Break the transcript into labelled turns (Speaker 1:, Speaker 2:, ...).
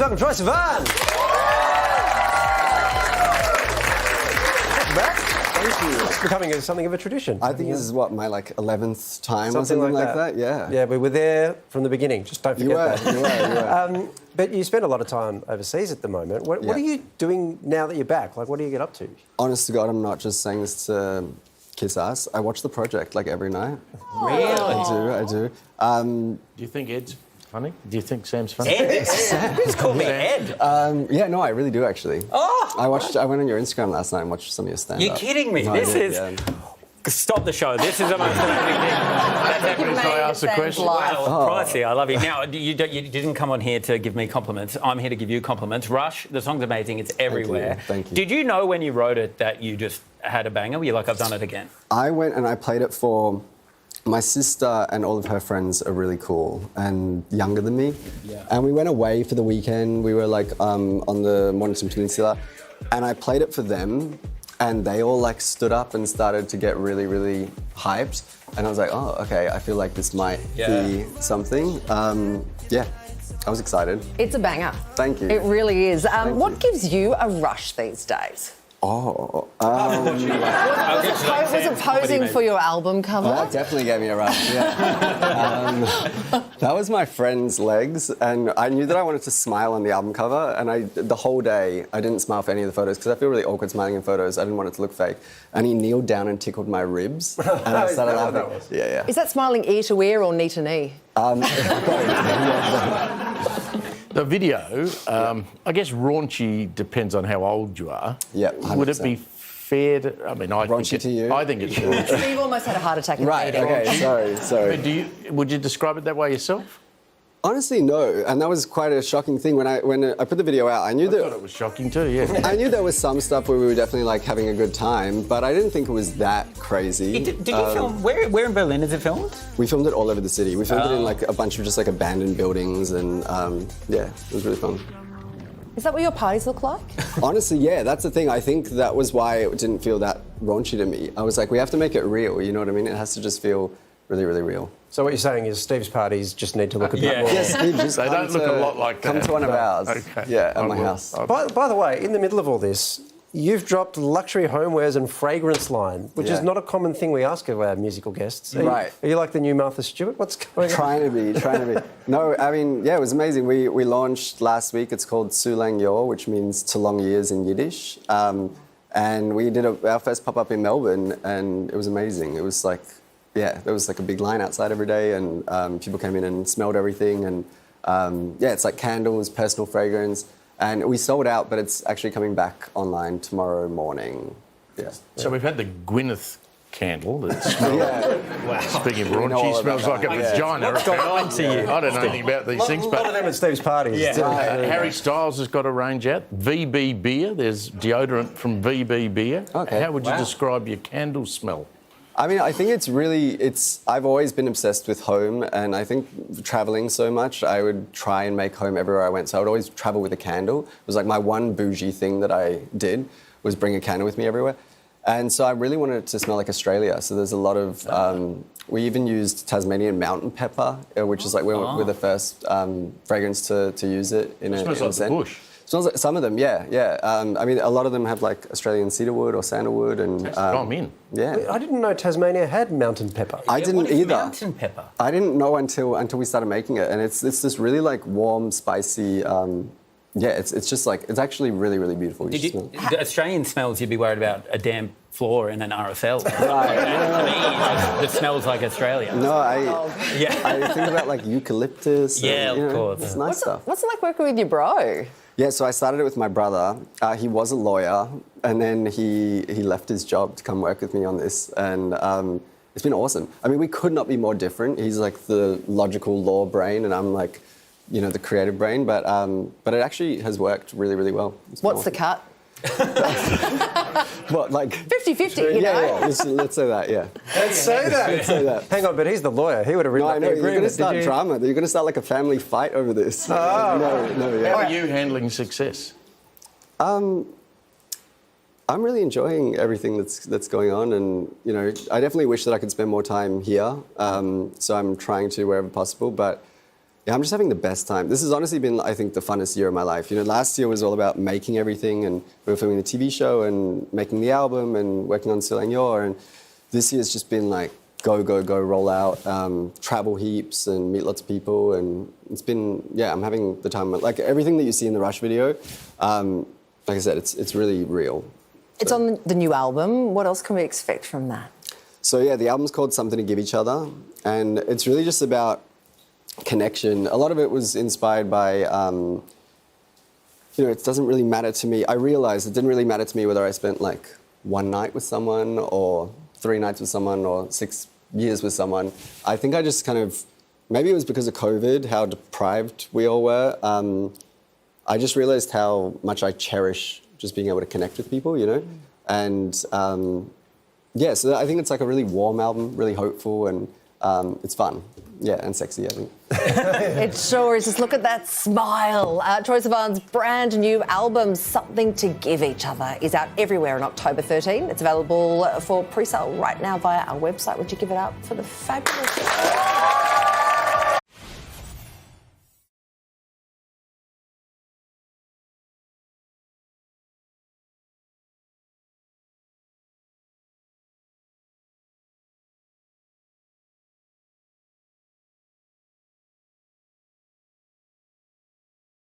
Speaker 1: Welcome, Troye Sivan. Welcome back. Thank you. It's becoming something of a tradition.
Speaker 2: I think this is what, my 11th time or something like that. Yeah.
Speaker 1: Yeah, we were there from the beginning. Just don't forget that.
Speaker 2: You were.
Speaker 1: But you spend a lot of time overseas at the moment. What are you doing now that you're back? Like, what do you get up to?
Speaker 2: Honest to God, I'm not just saying this to kiss ass. I watch The Project every night.
Speaker 3: Really?
Speaker 2: I do.
Speaker 3: Do you think Ed's funny? Do you think Sam's funny?
Speaker 4: Ed? Who's called me Ed?
Speaker 2: Yeah, no, I really do actually.
Speaker 4: Oh!
Speaker 2: I went on your Instagram last night and watched some of your stand-up.
Speaker 4: You're kidding me.
Speaker 2: No,
Speaker 4: This
Speaker 2: I did,
Speaker 4: is...
Speaker 2: yeah.
Speaker 4: Stop the show. This is the most amazing thing that's happened.
Speaker 3: Can I ask a question?
Speaker 4: Wow, pricey. I love you. Now, you didn't come on here to give me compliments. I'm here to give you compliments. Rush, the song's amazing. It's everywhere.
Speaker 2: Thank you.
Speaker 4: Did you know when you wrote it that you just had a banger? Were you like, I've done it again?
Speaker 2: I went and I played it for my sister, and all of her friends are really cool and younger than me.
Speaker 4: Yeah.
Speaker 2: And we went away for the weekend. We were on the Mornington Peninsula, and I played it for them. And they all stood up and started to get really, really hyped. And I was like, oh, okay, I feel like this might be something. Yeah, I was excited.
Speaker 5: It's a banger.
Speaker 2: Thank you.
Speaker 5: It really is.
Speaker 2: Thank
Speaker 5: What
Speaker 2: you.
Speaker 5: gives you a rush these days?
Speaker 2: Oh,
Speaker 5: Was it posing for your album cover?
Speaker 2: that definitely gave me a rush, yeah. That was my friend's legs, and I knew that I wanted to smile on the album cover, and the whole day, I didn't smile for any of the photos, because I feel really awkward smiling in photos. I didn't want it to look fake. And he knealed down and tickled my ribs, and I started laughing. Yeah.
Speaker 5: Is that smiling ear to ear or knee to knee?
Speaker 3: The video, I guess raunchy depends on how old you are.
Speaker 2: Yeah,
Speaker 3: Would it
Speaker 2: 100%.
Speaker 3: be fair to... I mean,
Speaker 2: Raunchy to you?
Speaker 3: I think it's raunchy.
Speaker 5: Steve almost had a heart attack in the
Speaker 2: Right,
Speaker 5: meeting.
Speaker 2: okay, sorry.
Speaker 3: But would you describe it that way yourself?
Speaker 2: Honestly, no, and that was quite a shocking thing. When I put the video out, I knew
Speaker 3: I thought
Speaker 2: that
Speaker 3: it was shocking too, yeah.
Speaker 2: I knew there was some stuff where we were definitely having a good time, but I didn't think it was that crazy.
Speaker 4: Did you film... Where in Berlin is it filmed?
Speaker 2: We filmed it all over the city. We filmed it in a bunch of just abandoned buildings, and yeah, it was really fun.
Speaker 5: Is that what your parties look like?
Speaker 2: Honestly, yeah, that's the thing. I think that was why it didn't feel that raunchy to me. I was like, we have to make it real, you know what I mean? It has to just feel really, really real.
Speaker 1: So what you're saying is Steve's parties just need to look a bit more...
Speaker 2: Yes, Steve, just
Speaker 3: They don't look a lot like that.
Speaker 2: Come to one of ours.
Speaker 3: Okay.
Speaker 2: Yeah,
Speaker 3: I
Speaker 2: at my
Speaker 3: will.
Speaker 2: house.
Speaker 1: By the way, in the middle of all this, you've dropped luxury homewares and fragrance line, which is
Speaker 2: Yeah.
Speaker 1: not a common thing we ask of our musical guests.
Speaker 2: Right.
Speaker 1: Are you like the new Martha Stewart? What's going on?
Speaker 2: Trying to be. No, I mean, yeah, it was amazing. We launched last week. It's called Sulang Yor, which means to long years in Yiddish. And we did our first pop-up in Melbourne, and it was amazing. It was there was a big line outside every day, and people came in and smelled everything. And it's candles, personal fragrance. And we sold out, but it's actually coming back online tomorrow morning. Yeah.
Speaker 3: So we've had the Gwyneth candle that smells... Speaking of
Speaker 2: know all
Speaker 3: raunchy,
Speaker 2: about
Speaker 3: smells like a
Speaker 2: that.
Speaker 3: vagina.
Speaker 4: What's going on to you?
Speaker 3: I don't know anything about these things,
Speaker 1: A lot of
Speaker 3: but...
Speaker 1: them at Steve's parties.
Speaker 4: Yeah.
Speaker 3: Harry Styles has got a range out. VB Beer. There's deodorant from VB Beer.
Speaker 2: Okay.
Speaker 3: How would you describe your candle smell?
Speaker 2: I mean, I think I've always been obsessed with home, and I think traveling so much, I would try and make home everywhere I went. So I would always travel with a candle. It was my one bougie thing that I did was bring a candle with me everywhere. And so I really wanted it to smell like Australia. So there's a lot of, we even used Tasmanian mountain pepper, which is we're the first fragrance to use it in
Speaker 3: It smells
Speaker 2: in
Speaker 3: like the
Speaker 2: scent.
Speaker 3: bush.
Speaker 2: Smells like some of them, yeah. I mean, a lot of them have Australian cedarwood or sandalwood, and
Speaker 3: I'm in.
Speaker 2: yeah.
Speaker 1: I didn't know Tasmania had mountain pepper.
Speaker 2: I didn't
Speaker 4: What is
Speaker 2: either.
Speaker 4: mountain pepper?
Speaker 2: I didn't know until we started making it, and it's this really warm, spicy. It's just it's actually really, really beautiful. You should smell it.
Speaker 4: The Australian smells, you'd be worried about a damp floor in an RSL. To me, it smells like Australia.
Speaker 2: No, I
Speaker 4: Yeah.
Speaker 2: think about eucalyptus.
Speaker 4: Yeah,
Speaker 2: and,
Speaker 4: of course.
Speaker 2: It's nice stuff.
Speaker 5: What's it like working with your bro?
Speaker 2: Yeah, so I started it with my brother. He was a lawyer, and then he left his job to come work with me on this, and it's been awesome. I mean, we could not be more different. He's the logical law brain, and I'm the creative brain, but it actually has worked really, really well.
Speaker 5: What's the cut?
Speaker 2: What,
Speaker 5: 50-50, you know?
Speaker 2: Yeah. Let's say that, yeah.
Speaker 1: Let's say that.
Speaker 2: Let's say that.
Speaker 1: Hang on, but he's the lawyer. He would have written
Speaker 2: No,
Speaker 1: up
Speaker 2: I know,
Speaker 1: the
Speaker 2: you're going
Speaker 1: agreement.
Speaker 2: to start
Speaker 1: did you?
Speaker 2: drama. You're going to start a family fight over this. No,
Speaker 3: How
Speaker 2: yeah.
Speaker 3: are you handling success?
Speaker 2: I'm really enjoying everything that's going on, and I definitely wish that I could spend more time here. So I'm trying to wherever possible, but Yeah, I'm just having the best time. This has honestly been, I think, the funnest year of my life. You know, last year was all about making everything, and we were filming the TV show and making the album and working on Sulang Yor. And this year's just been like go, go, go, roll out, travel heaps and meet lots of people. And it's been, yeah, I'm having the time. Like everything that you see in the Rush video, like I said, it's really real.
Speaker 5: It's on the new album. What else can we expect from that?
Speaker 2: So yeah, the album's called Something to Give Each Other, and it's really just about connection. A lot of it was inspired by, you know, it doesn't really matter to me. I realized it didn't really matter to me whether I spent like one night with someone or 3 nights with someone or 6 years with someone. I think I just kind of, maybe it was because of COVID, how deprived we all were. I just realized how much I cherish just being able to connect with people, you know? And yeah, so I think it's like a really warm album, really hopeful, and it's fun. Yeah, and sexy, I think.
Speaker 5: It sure is. Just look at that smile. Troye Sivan's brand new album, Something to Give Each Other, is out everywhere on October 13. It's available for pre-sale right now via our website. Would you give it up for the fabulous...